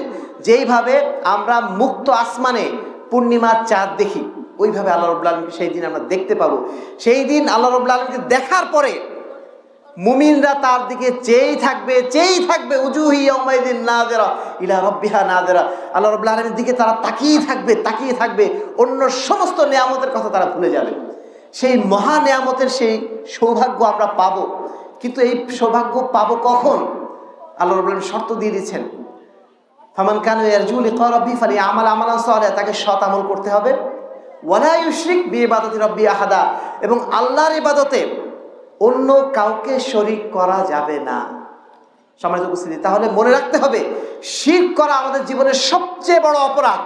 যেইভাবে আমরা মুক্ত আসমানে পূর্ণিমার চাঁদ দেখি, ওইভাবে আল্লাহ রাব্বুল আলামিনকে সেই দিন আমরা দেখতে পাবো। সেই দিন আল্লাহ রাব্বুল আলামিনকে দেখার পরে মুমিনরা তার দিকে চেয়েই থাকবে, উজুহি ইয়াউমাইদিন নাযিরা ইলা রাব্বিহা নাযিরা। আল্লাহ রাব্বুল আলামিনের দিকে তারা তাকিয়ে থাকবে, অন্য সমস্ত নিয়ামতের কথা তারা ভুলে যাবে। সেই মহা নিয়ামতের সেই সৌভাগ্য আমরা পাবো। কিন্তু এই সৌভাগ্য পাবো কখন? আল্লাহ রাব্বুল আলামিন শর্ত দিয়ে দিচ্ছেন, ফামান কানা ইয়ারজু লিকা রাব্বিহি ফালিয়ামাল আমালান সালিহা, তাকে সৎ আমল করতে হবে। ওয়ালা ইউশরিক বিইবাদাতি রাব্বি আহাদা, এবং আল্লাহর ইবাদতে অন্য কাউকে শরীক করা যাবে না। সম্মানিত উপস্থিতি, তাহলে মনে রাখতে হবে, শিরক করা আমাদের জীবনের সবচেয়ে বড় অপরাধ,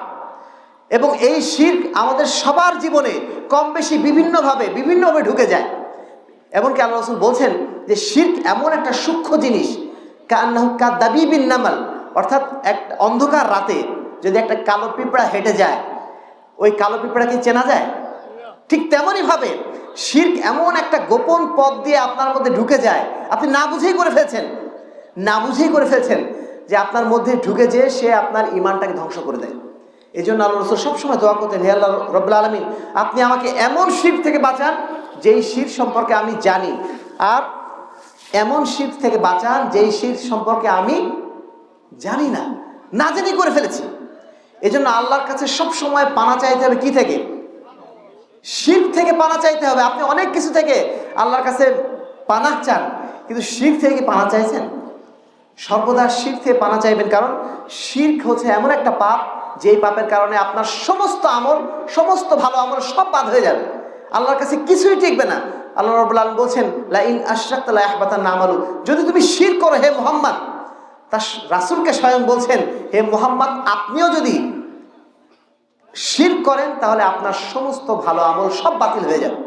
এবং এই শিরক আমাদের সবার জীবনে কম বেশি বিভিন্নভাবে ঢুকে যায়। এমনকি আল্লাহ রাসূল বলছেন যে শিরক এমন একটা সূক্ষ্ম জিনিস, কান্নাহু কাদাবিবিন নামাল, অর্থাৎ এক অন্ধকার রাতে যদি একটা কালো পিঁপড়া হেঁটে যায়, ওই কালো পিঁপড়া কি চেনা যায়? ঠিক তেমনই ভাবে শিরক এমন একটা গোপন পথ দিয়ে আপনার মধ্যে ঢুকে যায়, আপনি না বুঝেই করে ফেলছেন যে আপনার মধ্যে ঢুকে যেয়ে সে আপনার ঈমানটাকে ধ্বংস করে দেয়। এই জন্য আল্লাহ রাসূল সবসময় দোয়া করতেন, হে আল্লাহ রাব্বুল আলামিন, আপনি আমাকে এমন শিরক থেকে বাঁচান যেই শিরক সম্পর্কে আমি জানি, আর এমন শিরক থেকে বাঁচান যেই শিরক সম্পর্কে আমি জানি না, না জানি করে ফেলেছি। এই জন্য আল্লাহর কাছে সবসময় পানা চাইতে হবে কি থেকে? শিরক থেকে পানা চাইতে হবে। আপনি অনেক কিছু থেকে আল্লাহর কাছে পানাহ চান, কিন্তু শিরক থেকে কি পানা চাইছেন? সর্বদা শিরক থেকে পানা চাইবেন, কারণ শিরক হচ্ছে এমন একটা পাপ, যেই পাপের কারণে আপনার সমস্ত আমল, সমস্ত ভালো আমল সব বাদ হয়ে যাবে, আল্লাহর কাছে কিছুই টিকবে না। আল্লাহ রাব্বুল আলামিন বলছেন, লা ইন আশরাকতা লা ইয়াহবাতান্না আমালু, যদি তুমি শিরক করো হে মুহাম্মদ, তার রাসূলকে স্বয়ং বলছেন, হে মুহাম্মদ, আপনিও যদি শিরক করেন তাহলে আপনার সমস্ত ভালো আমল সব বাতিল হয়ে যাবে।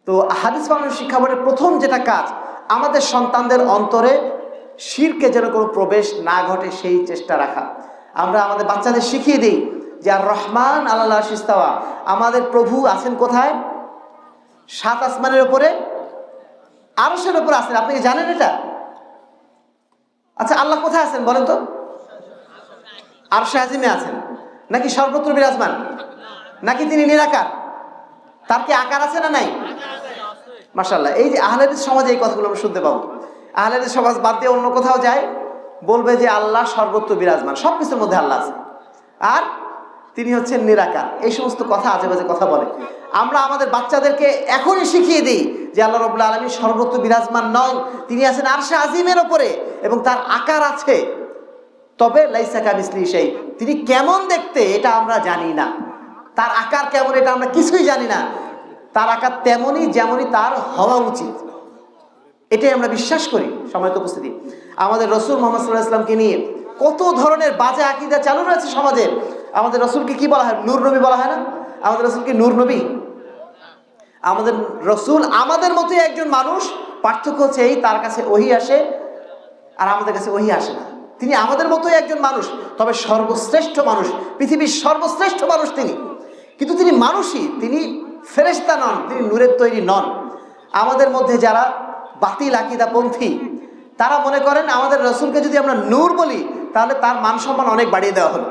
তো হাদিস বানানোর শিক্ষাবোর্ডের প্রথম যেটা কাজ, আমাদের সন্তানদের অন্তরে শিরকে যেন কোনো প্রবেশ না ঘটে সেই চেষ্টা রাখা। আমরা আমাদের বাচ্চাদের শিখিয়ে দিই যে আর রহমান আলাল আরশি ইস্তাওয়া, আমাদের প্রভু আছেন কোথায়? 7 আসমানের উপরে, আরশের উপরে আছেন। আপনি কি জানেন এটা? আচ্ছা, আল্লাহ কোথায় আছেন বলেন তো? আরশে আজিমে আছেন, নাকি সর্বত্র বিরাজমান, নাকি তিনি নিরাকার? তার কি আকার আছে না নাই? মাশাআল্লাহ। এই যে আহলে হাদিস সমাজে এই কথাগুলো আমরা শুনতে পাবো। আহলে হাদিস সমাজ বাদ দিয়ে অন্য কোথাও যায়, বলবে যে আল্লাহ সর্বত্র বিরাজমান, সব কিছুর মধ্যে আল্লাহ আছে, আর তিনি হচ্ছেন নিরাকার। এই সমস্ত কথা, আজে বাজে কথা বলে। আমরা আমাদের বাচ্চাদেরকে এখনই শিখিয়ে দিই যে আল্লাহ রাব্বুল আলামিন সর্বত্র বিরাজমান নন, তিনি আছেন আরশে আজিমের উপরে, এবং তার আকার আছে। তবে লাইসা কামিসলিহি শাই, তিনি কেমন দেখতে এটা আমরা জানি না, তার আকার কেমন এটা আমরা কিছুই জানি না। তার আকার তেমনই যেমনই তার হওয়া উচিত, এটাই আমরা বিশ্বাস করি। সম্মানিত উপস্থিতি, আমাদের রাসূল মুহাম্মদ সাল্লাল্লাহু আলাইহি ওয়াসাল্লামকে নিয়ে কত ধরনের বাজে আকীদা চালু রয়েছে সমাজে। আমাদের রাসূলকে কি বলা হয়? নূর নবী বলা হয় না? আমাদের রাসূল কি নূর নবী? আমাদের রাসূল আমাদের মতোই একজন মানুষ, পার্থক্য হচ্ছে এই, তার কাছে ওহী আসে আর আমাদের কাছে ওহী আসে না। তিনি আমাদের মতোই একজন মানুষ, তবে সর্বশ্রেষ্ঠ মানুষ, পৃথিবীর সর্বশ্রেষ্ঠ মানুষ তিনি। কিন্তু তিনি মানুষই, তিনি ফেরেশতা নন, তিনি নূরের তৈরি নন। আমাদের মধ্যে যারা বাতিল আকীদাপন্থী, তারা মনে করেন আমাদের রাসূলকে যদি আমরা নূর বলি তাহলে তার মান সম্মান অনেক বাড়িয়ে দেওয়া হলো।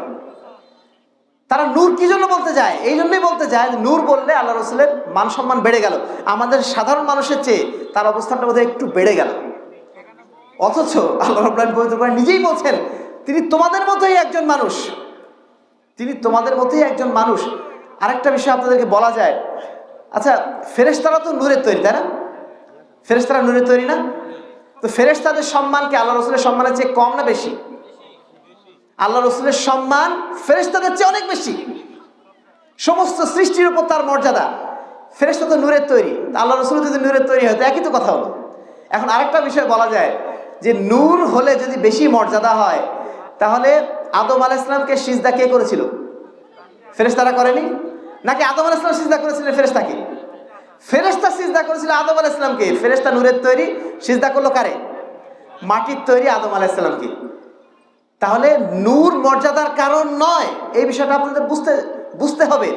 তারা নূর কি জন্য বলতে যায়? এই জন্যই বলতে যায়, নূর বললে আল্লাহ রাসূলের মান সম্মান বেড়ে গেল, আমাদের সাধারণ মানুষের চেয়ে তার অবস্থানটা বোধহয় একটু বেড়ে গেল। অথচ আল্লাহ রাব্বুল আলামিন পবিত্র কোরআনে নিজেই বলছেন, তিনি তোমাদের মতোই একজন মানুষ, তিনি তোমাদের মতোই একজন মানুষ। আরেকটা বিষয় আপনাদেরকে বলা যায়, আচ্ছা, ফেরেশতারা তো নূরের তৈরি, তাই না? ফেরেশতারা নূরের তৈরি না? তো ফেরেশতাদের সম্মান কি আল্লাহ রাসূলের সম্মানের চেয়ে কম না বেশি? আল্লাহ রাসূলের সম্মান ফেরেশতাদের চেয়ে অনেক বেশি। সমস্ত সৃষ্টির উপর তার মর্যাদা। ফেরেশতা তো নূরের তৈরি, আল্লাহ রাসূল যদি নূরের তৈরি হয় তো একই তো কথা হলো। এখন আরেকটা বিষয় বলা যায় যে নূর হলে যদি বেশি মর্যাদা হয়, তাহলে আদম আলাইহিস সালামকে সিজদা কে করেছিল? ফেরেশতারা করেনি? নাকি আদম আলাইহিস সালাম সিজদা করেছিলেন ফেরেশতাকে? ফেরেশতা সিজদা করেছিল আদম আলাইহিস সালামকে। ফেরেশতা নূরের তৈরি, সিজদা করলো কারে? মাটির তৈরি আদম আলাইহিস সালামকে। তাহলে নূর মর্যাদার কারণ নয়, এই বিষয়টা আপনাদের বুঝতে হবে।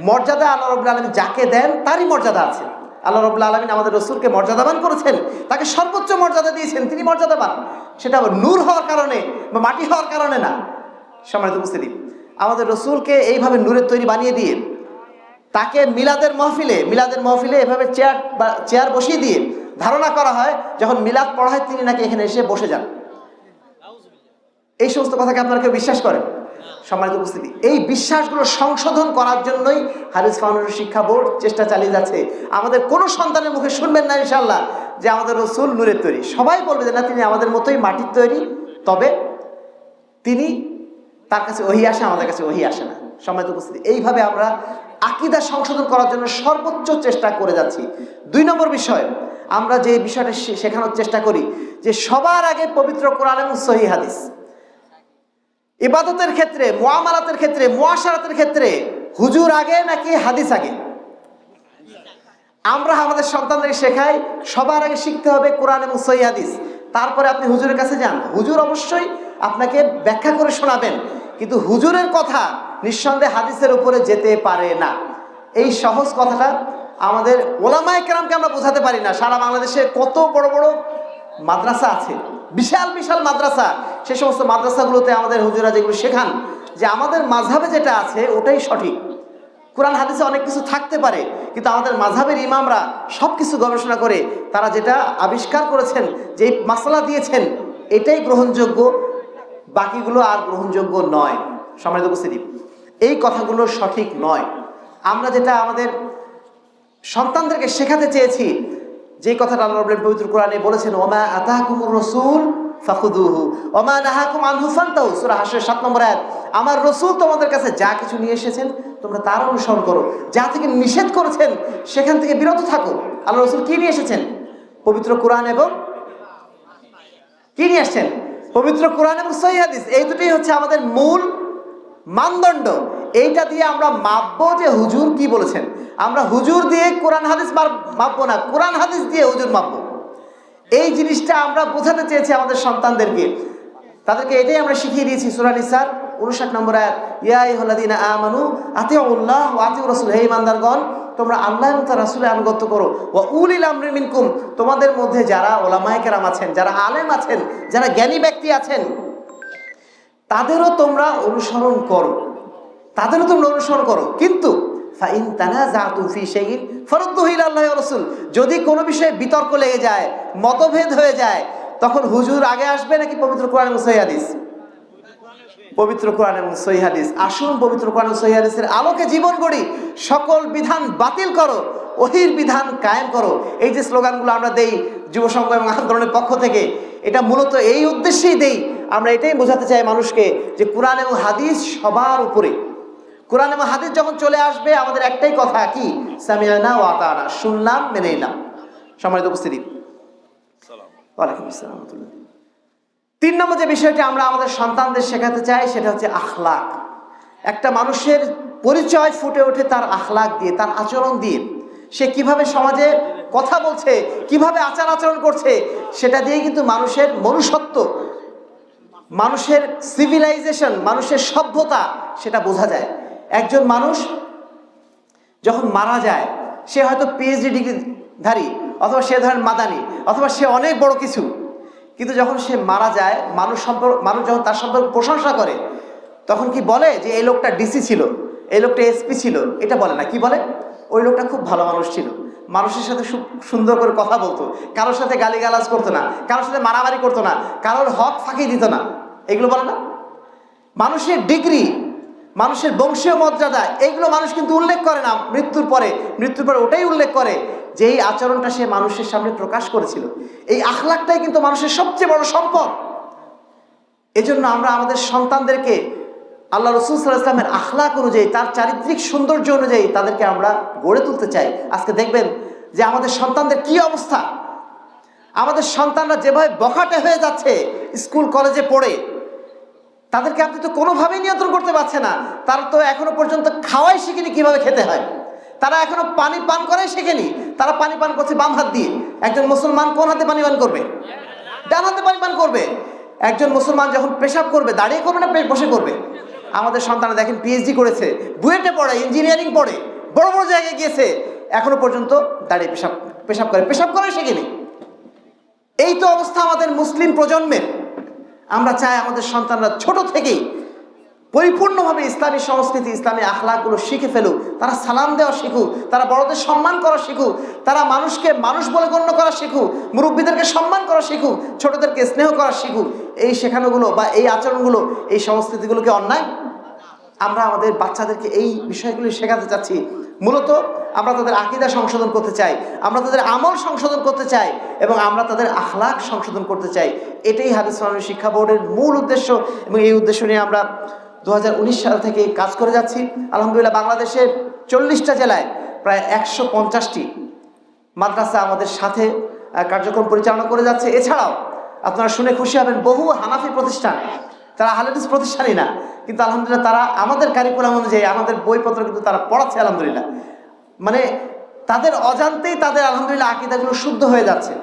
মর্যাদা আল্লাহ রাব্বুল আলামিন যাকে দেন তারই মর্যাদা আছে। আল্লাহ রাব্বুল আলামিন আমাদের রাসূলকে মর্যাদাবান করেছেন, তাকে সর্বোচ্চ মর্যাদা দিয়েছেন, তিনি মর্যাদাবান। সেটা নূর হওয়ার কারণে বা মাটি হওয়ার কারণে না। সম্মানিত উপস্থিতি, আমাদের রাসূলকে এইভাবে নূরের তৈরি বানিয়ে দিয়ে তাকে মিলাদের মহফিলে এভাবে চেয়ার বসিয়ে দিয়ে ধারণা করা হয় যখন মিলাদ পড়া হয় তিনি নাকি এখানে এসে বসে যান। এই সমস্ত কথাকে আপনারা কেউ বিশ্বাস করেন? সম্মানিত উপস্থিতি, এই বিশ্বাসগুলো সংশোধন করার জন্যই হাদিস ফাউন্ডেশন শিক্ষা বোর্ড চেষ্টা চালিয়ে যাচ্ছে। আমাদের কোনো সন্তানের মুখে শুনবেন না ইনশাআল্লাহ যে আমাদের রাসূল নূরের তৈরি। সবাই বলবে যে না, তিনি আমাদের মতোই মাটির তৈরি, তবে তিনি, তার কাছে ওহী আসে, আমাদের কাছে ওহী আসে না। সম্মানিত উপস্থিতি, এইভাবে আমরা আকীদা সংশোধন করার জন্য সর্বোচ্চ চেষ্টা করে যাচ্ছি। 2 নম্বর বিষয়, আমরা যে বিষয়টা শেখানোর চেষ্টা করি যে সবার আগে পবিত্র কোরআন এবং সহিহ হাদিস। ইবাদতের ক্ষেত্রে, মুআমালাতের ক্ষেত্রে, মুআশারাতের ক্ষেত্রে হুজুর আগে নাকি হাদিস আগে? আমরা আমাদের সন্তানদের শেখাই সবার আগে শিখতে হবে কোরআন এবং সহিহ হাদিস, তারপরে আপনি হুজুরের কাছে যান। হুজুর অবশ্যই আপনাকে ব্যাখ্যা করে শোনাবেন, কিন্তু হুজুরের কথা নিঃসন্দেহে হাদিসের উপরে যেতে পারে না। এই সহজ কথাটা আমাদের ওলামায়ে কেরামকে আমরা বোঝাতে পারি না। সারা বাংলাদেশে কত বড় বড় মাদ্রাসা আছে, বিশাল বিশাল মাদ্রাসা। সে সমস্ত মাদ্রাসাগুলোতে আমাদের হুজুরা যেগুলো শেখান যে আমাদের মাযহাবে যেটা আছে ওটাই সঠিক। কোরআন হাদিসে অনেক কিছু থাকতে পারে, কিন্তু আমাদের মাযহাবের ইমামরা সব কিছু গবেষণা করে তারা যেটা আবিষ্কার করেছেন, যে মাসলা দিয়েছেন, এটাই গ্রহণযোগ্য, বাকিগুলো আর গ্রহণযোগ্য নয়। সম্মানিত উপস্থিতি, এই কথাগুলো সঠিক নয়। আমরা যেটা আমাদের সন্তানদেরকে শেখাতে চেয়েছি, যে কথাটা আল্লাহ রাব্বুল পবিত্র কোরআনে বলেছেন, ওমা আতাকুমুর রাসূল ফাখুদুহু ওমা নাহাকুম আনহু ফান্তাহু, সূরা হাশরের 7 নম্বর আয়াত। আমার রাসূল তোমাদের কাছে যা কিছু নিয়ে এসেছেন তোমরা তার অনুসরণ করো, যা থেকে নিষেধ করেছেন সেখান থেকে বিরত থাকো। আল্লাহ রাসূল কি নিয়ে এসেছেন? পবিত্র কোরআন এবং কি নিয়ে আসছেন? পবিত্র কোরআন এবং সহিহ হাদিস। এই দুটোই হচ্ছে আমাদের মূল মানদণ্ড। এইটা দিয়ে আমরা মাপবো যে হুজুর কি বলেছেন। আমরা হুজুর দিয়ে কোরআন হাদিস মাপবো না, কোরআন হাদিস দিয়ে হুজুর মাপবো। এই জিনিসটা আমরা বোঝাতে চেয়েছি আমাদের সন্তানদেরকে। তাদেরকে এটাই আমরা শিখিয়ে দিয়েছি। সূরা নিসার 59 নম্বর আয়াত, ইয়া আইয়ুহাল্লাযীনা আমানু আতিউল্লাহ ওয়া আতিউর রাসূল, হে ঈমানদারগণ তোমরা আল্লাহ এবং তার রাসূলের আনুগত্য করো। ওয়া উলিল আমরি মিনকুম, তোমাদের মধ্যে যারা ওলামায়ে কেরাম আছেন, যারা আলেম আছেন, যারা জ্ঞানী ব্যক্তি আছেন, তাদেরও তোমরা অনুসরণ করো, কিন্তু ফাইন তানাযাতুম ফি শাইইন ফারুদ্দুহু ইলাল্লাহি ওয়া রাসূল, যদি কোনো বিষয়ে বিতর্ক লেগে যায়, মতভেদ হয়ে যায়, তখন হুজুর আগে আসবে নাকি পবিত্র কোরআন এবং সহিহ হাদিস? পবিত্র কোরআন এবং সহিহ হাদিস। আসুন পবিত্র কোরআন এবং সহিহ হাদিসের আলোকে জীবন গড়ি। সকল বিধান বাতিল করো, ওহির বিধান কায়েম করো। এই যে স্লোগানগুলো আমরা দেই যুব সংঘ এবং আন্দোলনের পক্ষ থেকে, এটা মূলত এই উদ্দেশ্যেই দেই। আমরা এটাই বোঝাতে চাই মানুষকে যে কোরআন এবং হাদিস সবার উপরে। কোরআন এবং হাদিস যখন চলে আসবে, আমাদের একটাই কথা, কি? সামিআনা ওয়া আতানা, শুনলাম, মেনে নিলাম। সম্মানিত উপস্থিতি, ওয়ালাইকুম আসসালাম। 3 নম্বর যে বিষয়টি আমরা আমাদের সন্তানদের শেখাতে চাই সেটা হচ্ছে আখলাক। একটা মানুষের পরিচয় ফুটে ওঠে তার আখলাক দিয়ে, তার আচরণ দিয়ে। সে কিভাবে সমাজে কথা বলছে, কিভাবে আচার আচরণ করছে, সেটা দিয়ে কিন্তু মানুষের মনুষ্যত্ব, মানুষের সিভিলাইজেশন, মানুষের সভ্যতা সেটা বোঝা যায়। একজন মানুষ যখন মারা যায়, সে হয়তো পিএইচডি ডিগ্রিধারী, অথবা সে ধরেন মাদানি, অথবা সে অনেক বড় কিছু, কিন্তু যখন সে মারা যায়, মানুষ যখন তার সম্পর্কে প্রশংসা করে, তখন কি বলে যে এই লোকটা ডিসি ছিল, এই লোকটা এসপি ছিল? এটা বলে না। কি বলে? ওই লোকটা খুব ভালো মানুষ ছিল, মানুষের সাথে খুব সুন্দর করে কথা বলতো, কারোর সাথে গালিগালাজ করতো না, কারোর সাথে মারামারি করতো না, কারোর হক ফাঁকি দিত না। এগুলো বলে না? মানুষের ডিগ্রি, মানুষের বংশীয় মর্যাদা, এইগুলো মানুষ কিন্তু উল্লেখ করে না। মৃত্যুর পরে ওটাই উল্লেখ করে যে এই আচরণটা সে মানুষের সামনে প্রকাশ করেছিল। এই আখলাকটাই কিন্তু মানুষের সবচেয়ে বড় সম্পদ। এজন্য আমরা আমাদের সন্তানদেরকে আল্লাহ রাসূল সাল্লাল্লাহু আলাইহি ওয়াসাল্লামের আখলাক অনুযায়ী, তার চারিত্রিক সৌন্দর্য অনুযায়ী তাদেরকে আমরা গড়ে তুলতে চাই। আজকে দেখবেন যে আমাদের সন্তানদের কি অবস্থা। আমাদের সন্তানরা যেভাবে বখাটে হয়ে যাচ্ছে স্কুল কলেজে পড়ে, তাদেরকে আপনি তো কোনোভাবেই নিয়ন্ত্রণ করতে পারছে না। তারা তো এখনো পর্যন্ত খাওয়াই শিখেনি কিভাবে খেতে হয়, তারা এখনো পানি পান করাই শেখেনি। তারা পানি পান করছে বাম হাত দিয়ে। একজন মুসলমান কোন হাতে পানি পান করবে? ডান হাতে পানি পান করবে। একজন মুসলমান যখন পেশাব করবে দাঁড়িয়ে করবে না বসে করবে? আমাদের সন্তান দেখেন পিএইচডি করেছে, বুয়েটে পড়ে, ইঞ্জিনিয়ারিং পড়ে, বড় বড় জায়গায় গিয়েছে, এখনো পর্যন্ত দাঁড়িয়ে পেশাব করে শেখেনি। এই তো অবস্থা আমাদের মুসলিম প্রজন্মের। আমরা চাই আমাদের সন্তানরা ছোট থেকেই পরিপূর্ণভাবে ইসলামী সংস্কৃতি, ইসলামী আখলাকগুলো শিখে ফেলুক, তারা সালাম দেওয়া শিখুক, তারা বড়দের সম্মান করা শিখুক, তারা মানুষকে মানুষ বলে গণ্য করা শিখুক, মুরব্বীদেরকে সম্মান করা শিখুক, ছোটদেরকে স্নেহ করা শিখুক। এই শেখানোগুলো বা এই আচরণগুলো, এই সংস্কৃতিগুলোকে অন্যায়? আমরা আমাদের বাচ্চাদেরকে এই বিষয়গুলি শেখাতে চাচ্ছি। মূলত আমরা তাদের আকীদা সংশোধন করতে চাই, আমরা তাদের আমল সংশোধন করতে চাই, এবং আমরা তাদের আখলাক সংশোধন করতে চাই। এটাই হাদিস মানবিক শিক্ষা বোর্ডের মূল উদ্দেশ্য, এবং এই উদ্দেশ্য নিয়ে আমরা 2019 সাল থেকে কাজ করে যাচ্ছি। আলহামদুলিল্লাহ বাংলাদেশের 40টা জেলায় প্রায় 150টি মাদ্রাসা আমাদের সাথে কার্যক্রম পরিচালনা করে যাচ্ছে। এছাড়াও আপনারা শুনে খুশি হবেন, বহু হানাফি প্রতিষ্ঠান, তারা আহলে হাদিস প্রতিষ্ঠানই না, কিন্তু আলহামদুলিল্লাহ তারা আমাদের কারিকুলাম অনুযায়ী আমাদের বইপত্র কিন্তু তারা পড়াচ্ছে আলহামদুলিল্লাহ। মানে তাদের অজান্তেই তাদের আলহামদুলিল্লাহ আকীদাগুলো শুদ্ধ হয়ে যাচ্ছে।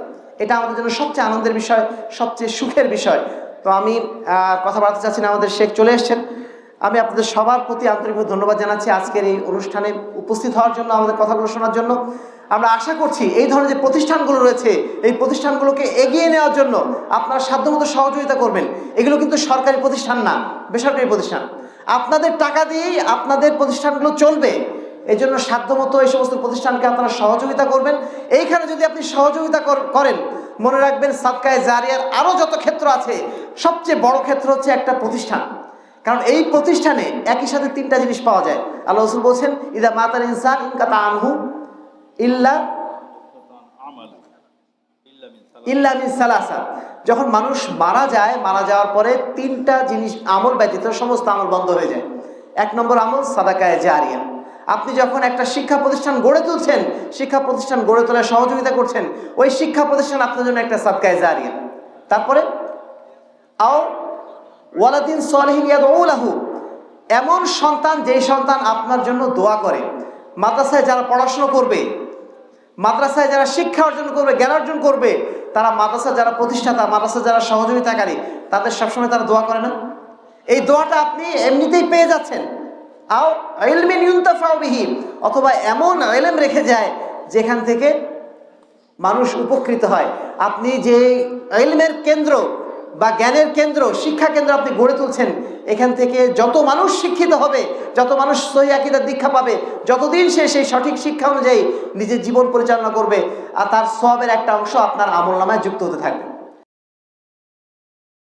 এটা আমাদের জন্য সবচেয়ে আনন্দের বিষয়, সবচেয়ে সুখের বিষয়। তো আমি কথা বলতে চাচ্ছি না, আমাদের শেখ চলে এসছেন। আমি আপনাদের সবার প্রতি আন্তরিকভাবে ধন্যবাদ জানাচ্ছি আজকের এই অনুষ্ঠানে উপস্থিত হওয়ার জন্য, আমাদের কথাগুলো শোনার জন্য। আমরা আশা করছি এই ধরনের যে প্রতিষ্ঠানগুলো রয়েছে, এই প্রতিষ্ঠানগুলোকে এগিয়ে নেওয়ার জন্য আপনারা সাধ্যমতো সহযোগিতা করবেন। এগুলো কিন্তু সরকারি প্রতিষ্ঠান না, বেসরকারি প্রতিষ্ঠান। আপনাদের টাকা দিয়েই আপনাদের প্রতিষ্ঠানগুলো চলবে। এই জন্য সাধ্যমতো এই সমস্ত প্রতিষ্ঠানকে আপনারা সহযোগিতা করবেন। এইখানে যদি আপনি সহযোগিতা করেন, মনে রাখবেন সাদকায়ে জারিয়ার আরও যত ক্ষেত্র আছে, সবচেয়ে বড় ক্ষেত্র হচ্ছে একটা প্রতিষ্ঠান। কারণ এই প্রতিষ্ঠানে একই সাথে 3টা জিনিস পাওয়া যায়। আল্লাহ রাসূল বলছেন, ইদা মাতাল ইনসান ইনকাতা আনহু ইল্লা মিন সালাসা। যখন মানুষ মারা যায়, মারা যাওয়ার পরে 3টা জিনিস আমল ব্যতীত সমস্ত আমল বন্ধ হয়ে যায়। 1 নম্বর আমল সাদাকায়ে জারিয়া। আপনি যখন একটা শিক্ষা প্রতিষ্ঠান গড়ে তুলছেন, শিক্ষা প্রতিষ্ঠান গড়ে তোলার সহযোগিতা করছেন, ওই শিক্ষা প্রতিষ্ঠান আপনার জন্য একটা সাদকায়ে জারিয়া। তারপরে আও ওয়ালাদিন সালিহিন ইয়াদউ লাহু, এমন সন্তান যেই সন্তান আপনার জন্য দোয়া করে। মাদ্রাসায় যারা পড়াশোনা করবে, মাদ্রাসায় যারা শিক্ষা অর্জন করবে, জ্ঞান অর্জন করবে, তারা মাদ্রাসা যারা প্রতিষ্ঠাতা, মাদ্রাসা যারা সহযোগিতাকারী, তাদের সবসময় তারা দোয়া করে না? এই দোয়াটা আপনি এমনিতেই পেয়ে যাচ্ছেন। আও ইলমিন ইউনতাফাউ বিহি, অথবা এমন ইলম রেখে যায় যেখান থেকে মানুষ উপকৃত হয়। আপনি যে ইলমের কেন্দ্র বা জ্ঞানের কেন্দ্র, শিক্ষা কেন্দ্র আপনি গড়ে তুলছেন, এখান থেকে যত মানুষ শিক্ষিত হবে, যত মানুষ সহিহ আকীদার দীক্ষা পাবে, যতদিন সে সেই সঠিক শিক্ষা অনুযায়ী নিজের জীবন পরিচালনা করবে, আর তার সওয়াবের একটা অংশ আপনার আমলনামায় যুক্ত হতে থাকবে।